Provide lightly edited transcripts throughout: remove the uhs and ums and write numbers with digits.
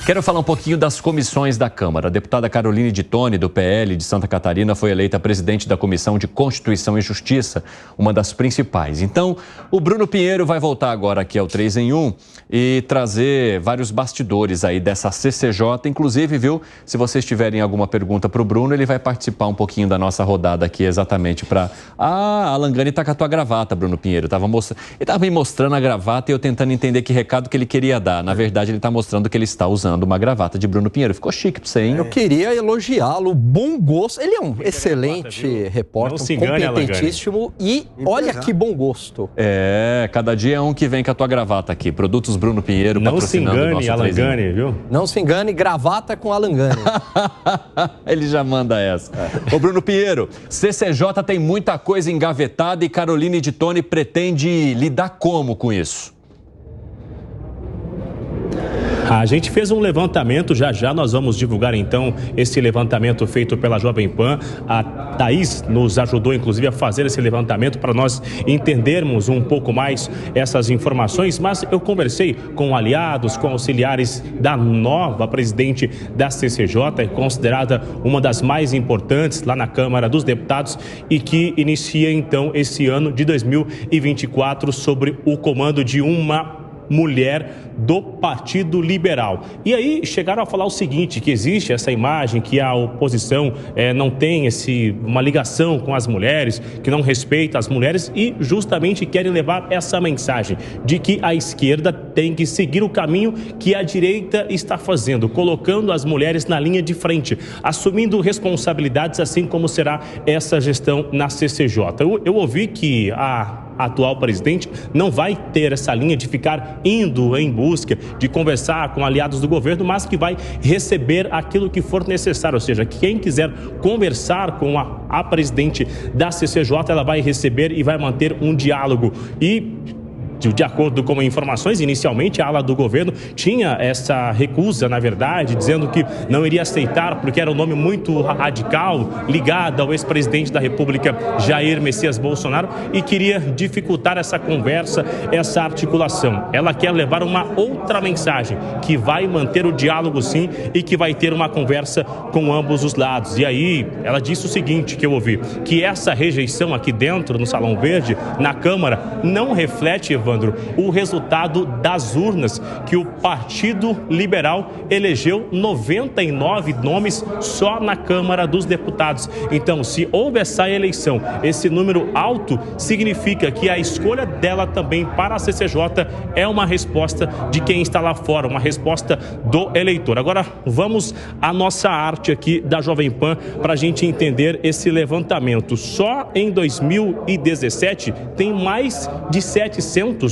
Quero falar um pouquinho das comissões da Câmara. A deputada Caroline de Toni, do PL de Santa Catarina, foi eleita presidente da Comissão de Constituição e Justiça, uma das principais. Então, o Bruno Pinheiro vai voltar agora aqui ao 3 em 1 e trazer vários bastidores aí dessa CCJ. Inclusive, viu, se vocês tiverem alguma pergunta para o Bruno, ele vai participar um pouquinho da nossa rodada aqui exatamente para... Ah, a Langani tá com a tua gravata, Bruno Pinheiro. Ele estava me mostrando a gravata e eu tentando entender que recado que ele queria dar. Na verdade, ele está mostrando que ele está usando uma gravata de Bruno Pinheiro. Ficou chique pra você, hein? Eu queria elogiá-lo, bom gosto. Ele é um excelente repórter, competentíssimo e olha que bom gosto. É, cada dia é um que vem com a tua gravata aqui. Produtos Bruno Pinheiro patrocinando o nosso 3 em 1. Não se engane, Alangani, viu? Não se engane, gravata com Alangani. Ele já manda essa. Ô Bruno Pinheiro, CCJ tem muita coisa engavetada e Caroline de Toni pretende lidar como com isso? A gente fez um levantamento, já nós vamos divulgar então esse levantamento feito pela Jovem Pan. A Thaís nos ajudou inclusive a fazer esse levantamento para nós entendermos um pouco mais essas informações, mas eu conversei com aliados, com auxiliares da nova presidente da CCJ, considerada uma das mais importantes lá na Câmara dos Deputados e que inicia então esse ano de 2024 sobre o comando de uma mulher do Partido Liberal. E aí chegaram a falar o seguinte, que existe essa imagem que a oposição não tem uma ligação com as mulheres, que não respeita as mulheres e justamente querem levar essa mensagem de que a esquerda tem que seguir o caminho que a direita está fazendo, colocando as mulheres na linha de frente, assumindo responsabilidades, assim como será essa gestão na CCJ. Eu ouvi que a atual presidente não vai ter essa linha de ficar indo em busca de conversar com aliados do governo, mas que vai receber aquilo que for necessário, ou seja, quem quiser conversar com a presidente da CCJ, ela vai receber e vai manter um diálogo. E de acordo com informações, inicialmente a ala do governo tinha essa recusa, na verdade, dizendo que não iria aceitar porque era um nome muito radical, ligado ao ex-presidente da República, Jair Messias Bolsonaro, e queria dificultar essa conversa, essa articulação. Ela quer levar uma outra mensagem, que vai manter o diálogo sim e que vai ter uma conversa com ambos os lados. E aí ela disse o seguinte, que eu ouvi, que essa rejeição aqui dentro, no Salão Verde, na Câmara, não reflete, Evandro, o resultado das urnas, que o Partido Liberal elegeu 99 nomes só na Câmara dos Deputados. Então, se houve essa eleição, esse número alto, significa que a escolha dela também para a CCJ é uma resposta de quem está lá fora, uma resposta do eleitor. Agora, vamos à nossa arte aqui da Jovem Pan para a gente entender esse levantamento. Só em 2017 tem mais de 700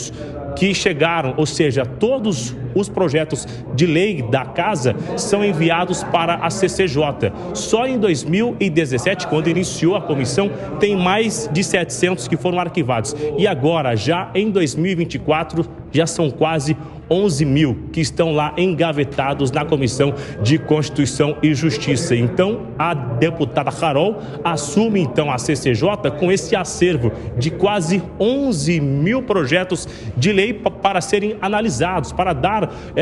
que chegaram, ou seja, todos os projetos de lei da casa são enviados para a CCJ. Só em 2017, quando iniciou a comissão, tem mais de 700 que foram arquivados. E agora, já em 2024, já são quase 11 mil que estão lá engavetados na Comissão de Constituição e Justiça. Então, a deputada Carol assume então a CCJ com esse acervo de quase 11 mil projetos de lei para serem analisados, para dar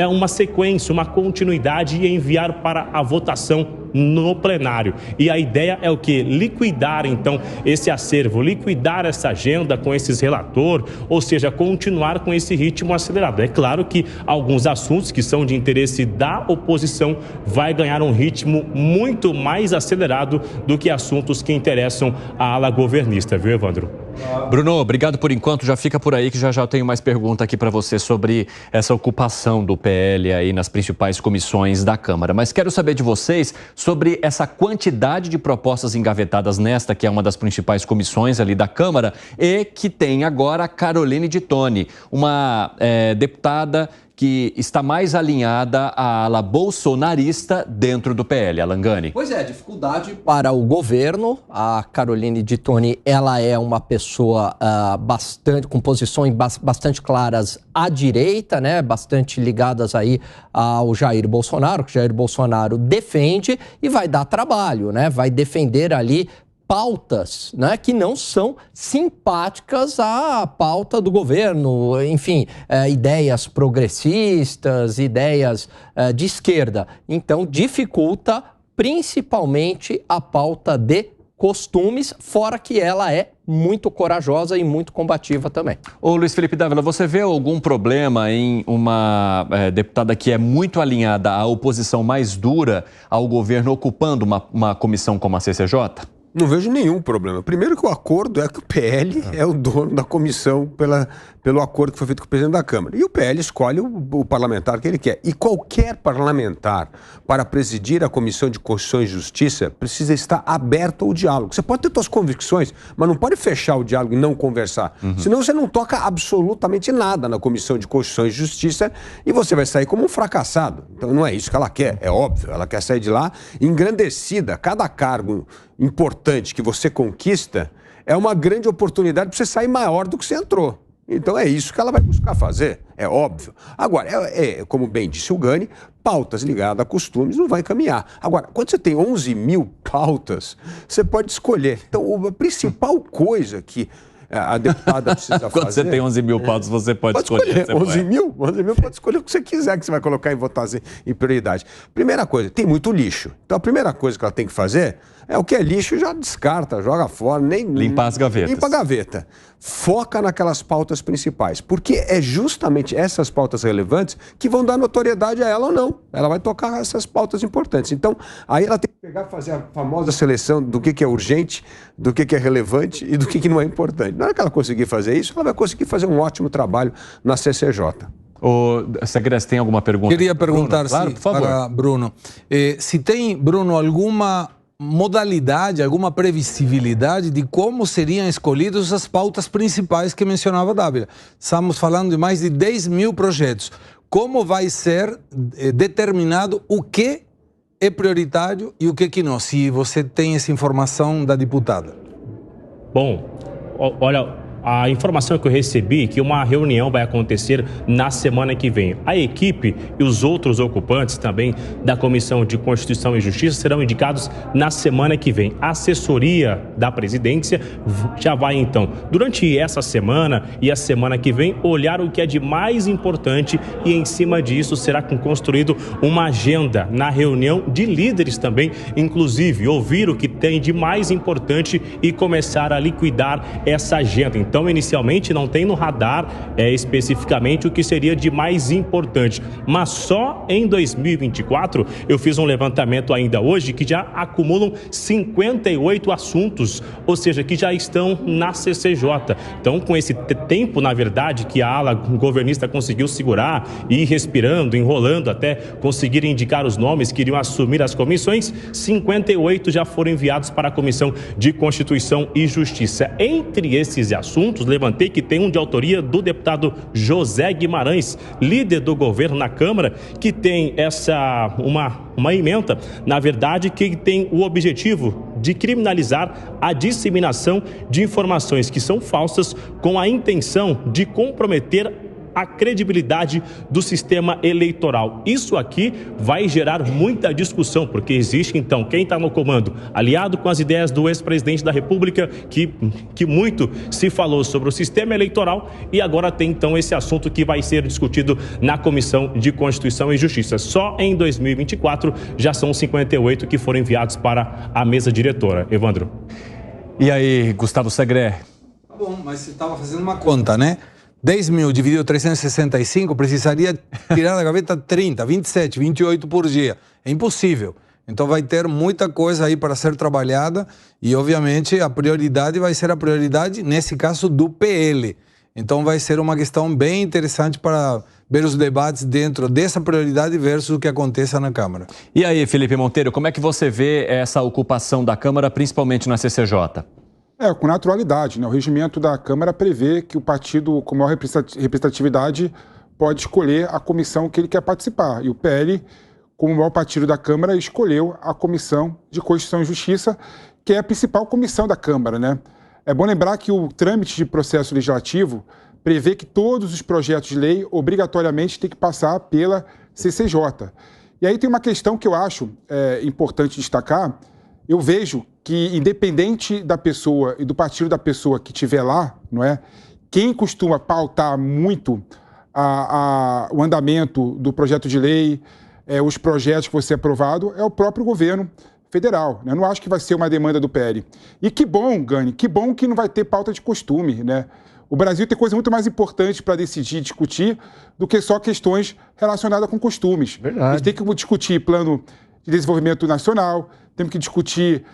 uma sequência, uma continuidade e enviar para a votação no plenário. E a ideia é o quê? Liquidar então esse acervo, liquidar essa agenda com esses relatores, ou seja, continuar com esse ritmo acelerado. É claro que alguns assuntos que são de interesse da oposição vai ganhar um ritmo muito mais acelerado do que assuntos que interessam à ala governista, viu, Evandro? Bruno, obrigado por enquanto. Já fica por aí que já eu tenho mais pergunta aqui para você sobre essa ocupação do PL aí nas principais comissões da Câmara. Mas quero saber de vocês sobre essa quantidade de propostas engavetadas nesta, que é uma das principais comissões ali da Câmara, e que tem agora a Caroline de Toni, uma deputada que está mais alinhada à ala bolsonarista dentro do PL, Alangani. Pois é, dificuldade para o governo. A Caroline de Toni, ela é uma pessoa com posições bastante claras à direita, né? Bastante ligadas aí ao Jair Bolsonaro, que Jair Bolsonaro defende e vai dar trabalho, né? Vai defender ali pautas, né, que não são simpáticas à pauta do governo, enfim, ideias progressistas, ideias de esquerda. Então, dificulta principalmente a pauta de costumes, fora que ela é muito corajosa e muito combativa também. Ô Luiz Felipe Dávila, você vê algum problema em uma deputada que é muito alinhada à oposição mais dura ao governo ocupando uma comissão como a CCJ? Não vejo nenhum problema. Primeiro que o acordo é que o PL é o dono da comissão pelo acordo que foi feito com o presidente da Câmara. E o PL escolhe o parlamentar que ele quer. E qualquer parlamentar, para presidir a Comissão de Constituição e Justiça, precisa estar aberto ao diálogo. Você pode ter suas convicções, mas não pode fechar o diálogo e não conversar. Senão você não toca absolutamente nada na Comissão de Constituição e Justiça e você vai sair como um fracassado. Então não é isso que ela quer, é óbvio. Ela quer sair de lá engrandecida. Cada cargo importante que você conquista é uma grande oportunidade para você sair maior do que você entrou. Então é isso que ela vai buscar fazer, é óbvio. Agora, como bem disse o Gani, pautas ligadas a costumes não vai caminhar. Agora, quando você tem 11 mil pautas, você pode escolher. Então, a principal coisa que a deputada precisa fazer... Quando você tem 11 mil pautas, você pode escolher. 11 mil pode escolher o que você quiser que você vai colocar em votação em prioridade. Primeira coisa, tem muito lixo. Então, a primeira coisa que ela tem que fazer é o que é lixo, já descarta, joga fora. Limpar as gavetas. Limpa a gaveta. Foca naquelas pautas principais, porque é justamente essas pautas relevantes que vão dar notoriedade a ela ou não. Ela vai tocar essas pautas importantes. Então, aí ela tem que pegar e fazer a famosa seleção do que é urgente, do que é relevante e do que não é importante. Na hora que ela conseguir fazer isso, ela vai conseguir fazer um ótimo trabalho na CCJ. Segres, tem alguma pergunta? Queria perguntar, Bruno? Claro, por favor. para Bruno. Se tem, Bruno, alguma modalidade, alguma previsibilidade de como seriam escolhidas as pautas principais que mencionava Dávila. Estamos falando de mais de 10 mil projetos. Como vai ser determinado o que é prioritário e o que não? Se você tem essa informação da deputada. Bom, olha... A informação que eu recebi é que uma reunião vai acontecer na semana que vem. A equipe e os outros ocupantes também da Comissão de Constituição e Justiça serão indicados na semana que vem. A assessoria da presidência já vai, então, durante essa semana e a semana que vem, olhar o que é de mais importante e, em cima disso, será construído uma agenda na reunião de líderes também, inclusive, ouvir o que tem de mais importante e começar a liquidar essa agenda. Então, inicialmente, não tem no radar especificamente o que seria de mais importante. Mas só em 2024, eu fiz um levantamento ainda hoje que já acumulam 58 assuntos, ou seja, que já estão na CCJ. Então, com esse tempo, na verdade, que a ala governista conseguiu segurar e ir respirando, enrolando até conseguir indicar os nomes que iriam assumir as comissões, 58 já foram enviados para a Comissão de Constituição e Justiça. Entre esses assuntos, levantei que tem um de autoria do deputado José Guimarães, líder do governo na Câmara, que tem uma emenda, na verdade, que tem o objetivo de criminalizar a disseminação de informações que são falsas com a intenção de comprometer a credibilidade do sistema eleitoral. Isso aqui vai gerar muita discussão, porque existe, então, quem está no comando, aliado com as ideias do ex-presidente da República, que muito se falou sobre o sistema eleitoral, e agora tem, então, esse assunto que vai ser discutido na Comissão de Constituição e Justiça. Só em 2024 já são 58 que foram enviados para a mesa diretora. Evandro. E aí, Gustavo Segre? Tá bom, mas você estava fazendo uma conta, né? 10 mil dividido 365, precisaria tirar da gaveta 30, 27, 28 por dia. É impossível. Então vai ter muita coisa aí para ser trabalhada e, obviamente, a prioridade vai ser a prioridade, nesse caso, do PL. Então vai ser uma questão bem interessante para ver os debates dentro dessa prioridade versus o que aconteça na Câmara. E aí, Felipe Monteiro, como é que você vê essa ocupação da Câmara, principalmente na CCJ? Com naturalidade, né? O regimento da Câmara prevê que o partido com maior representatividade pode escolher a comissão que ele quer participar. E o PL, como o maior partido da Câmara, escolheu a Comissão de Constituição e Justiça, que é a principal comissão da Câmara, né? É bom lembrar que o trâmite de processo legislativo prevê que todos os projetos de lei obrigatoriamente têm que passar pela CCJ. E aí tem uma questão que eu acho importante destacar, eu vejo que, independente da pessoa e do partido da pessoa que estiver lá, não é? Quem costuma pautar muito o andamento do projeto de lei, os projetos que vão ser aprovados, é o próprio governo federal. Né? Eu não acho que vai ser uma demanda do PL. E que bom, Gani, que bom que não vai ter pauta de costume, né? O Brasil tem coisa muito mais importante para decidir, discutir, do que só questões relacionadas com costumes. Verdade. A gente tem que discutir plano de desenvolvimento nacional, temos que discutir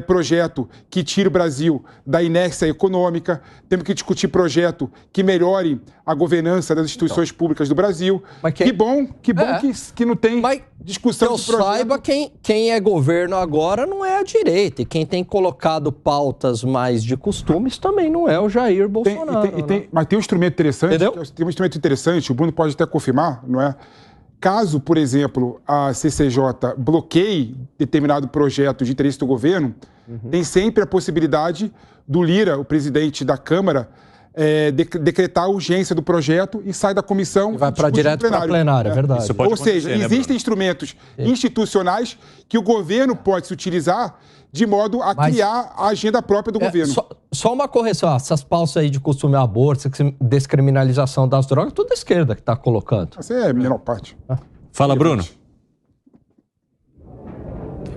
projeto que tire o Brasil da inércia econômica, temos que discutir projeto que melhore a governança das instituições públicas do Brasil. Que bom que não tem discussão de projeto. Que eu saiba, quem é governo agora não é a direita, e quem tem colocado pautas mais de costumes também não é o Jair Bolsonaro. Mas tem um instrumento interessante, entendeu? Tem um instrumento interessante, o Bruno pode até confirmar, não é? Caso, por exemplo, a CCJ bloqueie determinado projeto de interesse do governo, tem sempre a possibilidade do Lira, o presidente da Câmara, decretar a urgência do projeto e sai da comissão. E vai direto para a plenária, é verdade. Ou seja, existem instrumentos institucionais que o governo pode se utilizar de modo a criar a agenda própria do governo. Só uma correção, essas pautas aí de costume aborto, descriminalização das drogas, tudo a esquerda que está colocando. Essa é a menor parte. Fala, Bruno.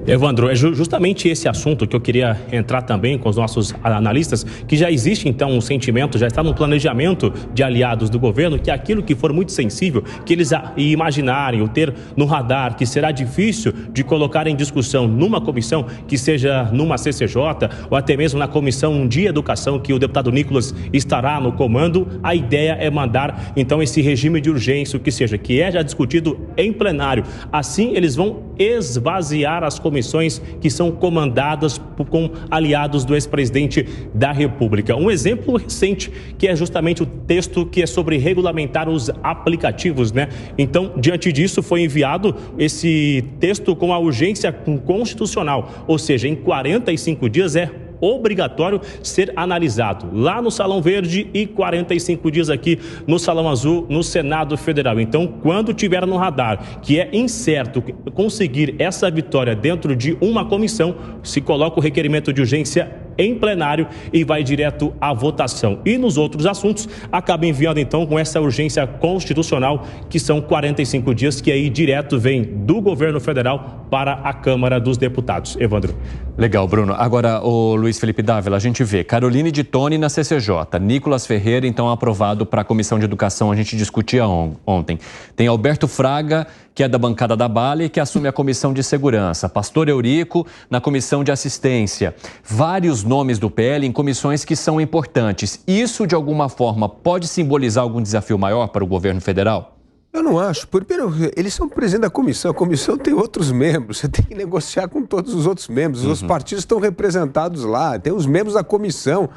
Evandro, é justamente esse assunto que eu queria entrar também com os nossos analistas, que já existe então um sentimento, já está no planejamento de aliados do governo, que aquilo que for muito sensível, que eles imaginarem ou ter no radar, que será difícil de colocar em discussão numa comissão, que seja numa CCJ ou até mesmo na comissão de educação, que o deputado Nicolas estará no comando, a ideia é mandar então esse regime de urgência, o que seja, que é já discutido em plenário. Assim eles vão esvaziar as comissões que são comandadas com aliados do ex-presidente da República. Um exemplo recente, que é justamente o texto que é sobre regulamentar os aplicativos, né? Então, diante disso, foi enviado esse texto com a urgência constitucional, ou seja, em 45 dias é obrigatório ser analisado lá no Salão Verde e 45 dias aqui no Salão Azul, no Senado Federal. Então, quando tiver no radar que é incerto conseguir essa vitória dentro de uma comissão, se coloca o requerimento de urgência em plenário e vai direto à votação. E nos outros assuntos, acaba enviando então com essa urgência constitucional, que são 45 dias, que aí direto vem do governo federal para a Câmara dos Deputados. Evandro. Legal, Bruno. Agora, o Luiz Felipe Dávila, a gente vê Caroline de Toni na CCJ, Nicolas Ferreira, então, aprovado para a Comissão de Educação, a gente discutia ontem. Tem Alberto Fraga, que é da bancada da Bale, que assume a Comissão de Segurança. Pastor Eurico, na Comissão de Assistência. Vários nomes do PL em comissões que são importantes. Isso, de alguma forma, pode simbolizar algum desafio maior para o governo federal? Eu não acho. Primeiro, eles são presidente da comissão. A comissão tem outros membros. Você tem que negociar com todos os outros membros. Os partidos estão representados lá. Tem os membros da comissão.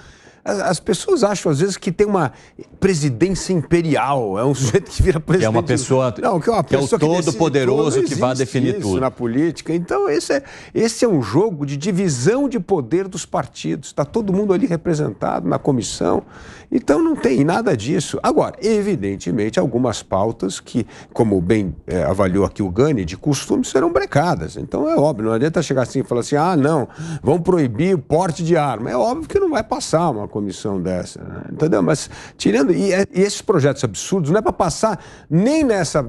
As pessoas acham, às vezes, que tem uma presidência imperial. É um sujeito que vira presidente. Que é uma pessoa, não, que é uma pessoa que é o todo-poderoso que vai definir tudo. Na política. Então, esse é um jogo de divisão de poder dos partidos. Está todo mundo ali representado na comissão. Então, não tem nada disso. Agora, evidentemente, algumas pautas que, como bem avaliou aqui o Gani, de costume, serão brecadas. Então, é óbvio. Não adianta chegar assim e falar assim, não, vamos proibir o porte de arma. É óbvio que não vai passar uma comissão dessa, né? Entendeu? Mas tirando... E esses projetos absurdos não é para passar nem nessa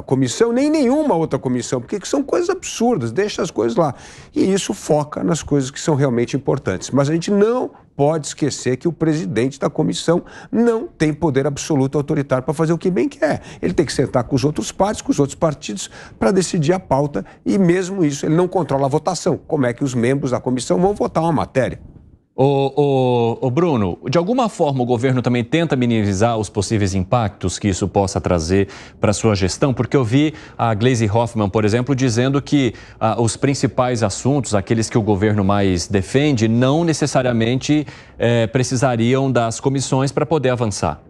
comissão, nem nenhuma outra comissão, porque são coisas absurdas, deixa as coisas lá. E isso foca nas coisas que são realmente importantes. Mas a gente não pode esquecer que o presidente da comissão não tem poder absoluto autoritário para fazer o que bem quer. Ele tem que sentar com os outros partidos para decidir a pauta, e mesmo isso ele não controla a votação. Como é que os membros da comissão vão votar uma matéria? Ô Bruno, de alguma forma o governo também tenta minimizar os possíveis impactos que isso possa trazer para a sua gestão? Porque eu vi a Gleisi Hoffmann, por exemplo, dizendo que os principais assuntos, aqueles que o governo mais defende, não necessariamente precisariam das comissões para poder avançar.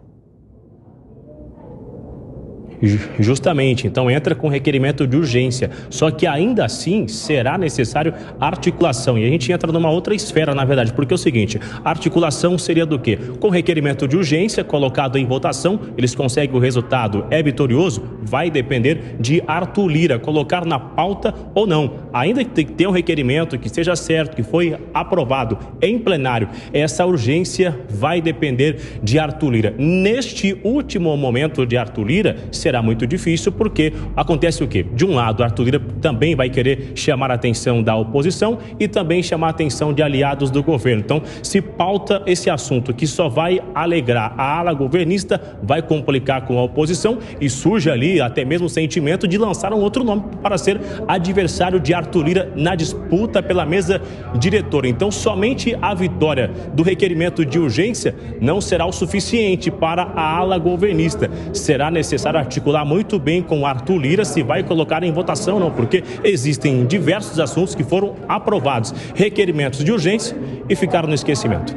Justamente, então entra com requerimento de urgência, só que ainda assim será necessário articulação, e a gente entra numa outra esfera, na verdade, porque é o seguinte, a articulação seria do quê? Com requerimento de urgência, colocado em votação, eles conseguem o resultado, é vitorioso, vai depender de Arthur Lira, colocar na pauta ou não, ainda que tem que ter um requerimento que seja certo, que foi aprovado em plenário, essa urgência vai depender de Arthur Lira. Neste último momento de Arthur Lira, será muito difícil, porque acontece o quê? De um lado, Arthur Lira também vai querer chamar a atenção da oposição e também chamar a atenção de aliados do governo. Então, se pauta esse assunto que só vai alegrar a ala governista, vai complicar com a oposição e surge ali até mesmo o sentimento de lançar um outro nome para ser adversário de Arthur Lira na disputa pela mesa diretora. Então, somente a vitória do requerimento de urgência não será o suficiente para a ala governista. Será necessário articular muito bem com Arthur Lira se vai colocar em votação ou não, porque existem diversos assuntos que foram aprovados, requerimentos de urgência e ficaram no esquecimento.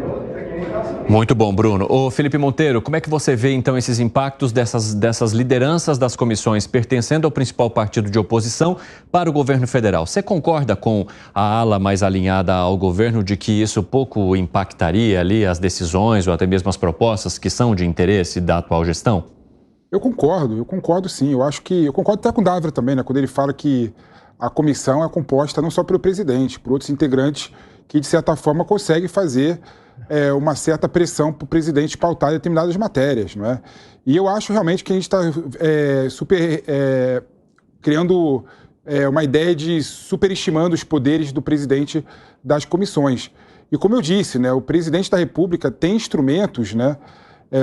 Muito bom, Bruno. Ô, Felipe Monteiro, como é que você vê, então, esses impactos dessas lideranças das comissões pertencendo ao principal partido de oposição para o governo federal? Você concorda com a ala mais alinhada ao governo de que isso pouco impactaria ali as decisões ou até mesmo as propostas que são de interesse da atual gestão? Eu concordo sim. Eu concordo até com o Dávila também, né? Quando ele fala que a comissão é composta não só pelo presidente, por outros integrantes que, de certa forma, conseguem fazer uma certa pressão para o presidente pautar determinadas matérias, não é? E eu acho realmente que a gente está criando uma ideia de superestimando os poderes do presidente das comissões. E como eu disse, né, o presidente da República tem instrumentos, né,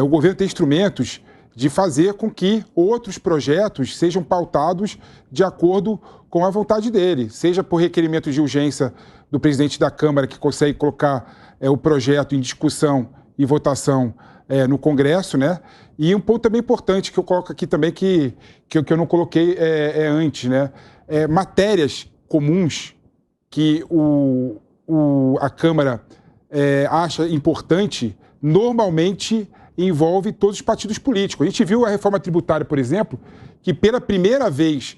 o governo tem instrumentos de fazer com que outros projetos sejam pautados de acordo com a vontade dele, seja por requerimento de urgência do presidente da Câmara, que consegue colocar o projeto em discussão e votação no Congresso, né? E um ponto também importante que eu coloco aqui também, que eu não coloquei antes, né? Matérias comuns que a Câmara acha importante, normalmente envolve todos os partidos políticos. A gente viu a reforma tributária, por exemplo, que pela primeira vez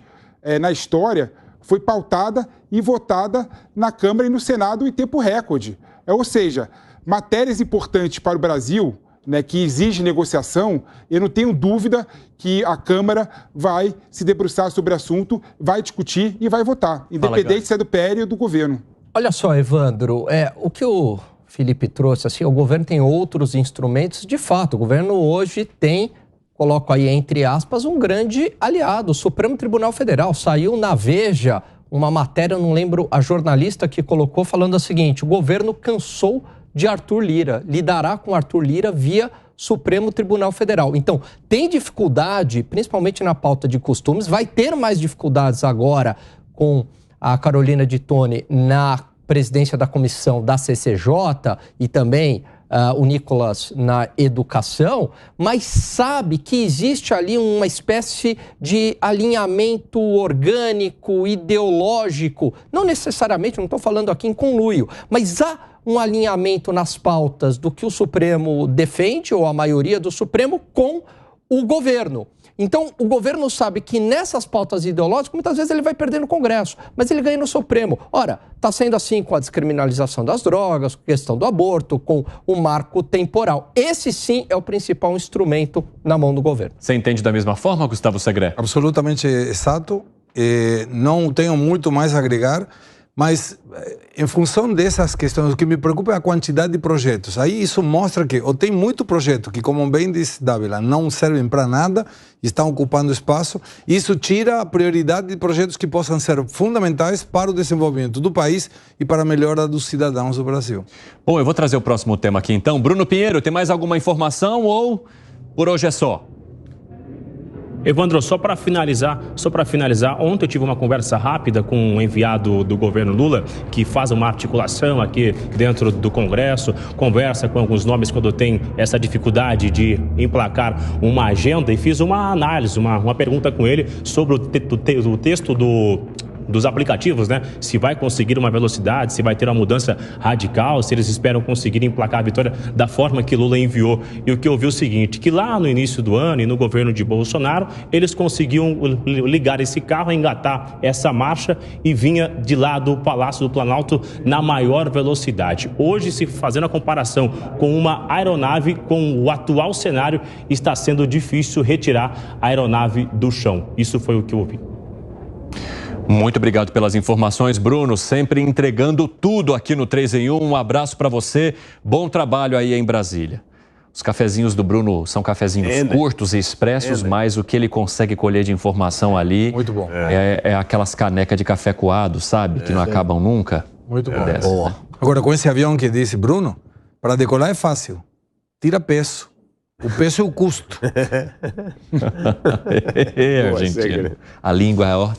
na história foi pautada e votada na Câmara e no Senado em tempo recorde. Ou seja, matérias importantes para o Brasil, né, que exigem negociação, eu não tenho dúvida que a Câmara vai se debruçar sobre o assunto, vai discutir e vai votar, independente se é do PL ou do governo. Olha só, Evandro, o que o Felipe trouxe, assim, o governo tem outros instrumentos, de fato, o governo hoje tem, coloco aí entre aspas, um grande aliado, o Supremo Tribunal Federal. Saiu na Veja uma matéria, não lembro a jornalista que colocou, falando o seguinte: o governo cansou de Arthur Lira, lidará com Arthur Lira via Supremo Tribunal Federal. Então, tem dificuldade, principalmente na pauta de costumes, vai ter mais dificuldades agora com a Carolina de Tone na presidência da comissão da CCJ e também o Nicolas na educação, mas sabe que existe ali uma espécie de alinhamento orgânico, ideológico, não necessariamente, não estou falando aqui em conluio, mas há um alinhamento nas pautas do que o Supremo defende, ou a maioria do Supremo, com o governo. Então, o governo sabe que nessas pautas ideológicas, muitas vezes ele vai perder no Congresso, mas ele ganha no Supremo. Ora, está sendo assim com a descriminalização das drogas, com a questão do aborto, com o marco temporal. Esse sim é o principal instrumento na mão do governo. Você entende da mesma forma, Gustavo Segré? Absolutamente exato. Não tenho muito mais a agregar. Mas, em função dessas questões, o que me preocupa é a quantidade de projetos. Aí isso mostra que ou tem muito projeto que, como bem disse Dávila, não servem para nada, estão ocupando espaço. Isso tira a prioridade de projetos que possam ser fundamentais para o desenvolvimento do país e para a melhora dos cidadãos do Brasil. Bom, eu vou trazer o próximo tema aqui então. Bruno Pinheiro, tem mais alguma informação ou por hoje é só? Evandro, só para finalizar, ontem eu tive uma conversa rápida com um enviado do governo Lula, que faz uma articulação aqui dentro do Congresso, conversa com alguns nomes quando tem essa dificuldade de emplacar uma agenda, e fiz uma análise, uma pergunta com ele sobre o texto dos aplicativos, né? Se vai conseguir uma velocidade, se vai ter uma mudança radical, se eles esperam conseguir emplacar a vitória da forma que Lula enviou. E o que eu vi é o seguinte, que lá no início do ano e no governo de Bolsonaro, eles conseguiam ligar esse carro, engatar essa marcha e vinha de lá do Palácio do Planalto na maior velocidade. Hoje, se fazendo a comparação com uma aeronave, com o atual cenário, está sendo difícil retirar a aeronave do chão. Isso foi o que eu ouvi. Muito obrigado pelas informações, Bruno, sempre entregando tudo aqui no 3 em 1. Um abraço para você, bom trabalho aí em Brasília. Os cafezinhos do Bruno são cafezinhos curtos e expressos, mas o que ele consegue colher de informação ali muito bom. É aquelas canecas de café coado, sabe? Que não acabam nunca. Muito bom. Agora, com esse avião que disse Bruno, para decolar é fácil. Tira peso. O peso é o custo. Argentina. A língua é ó.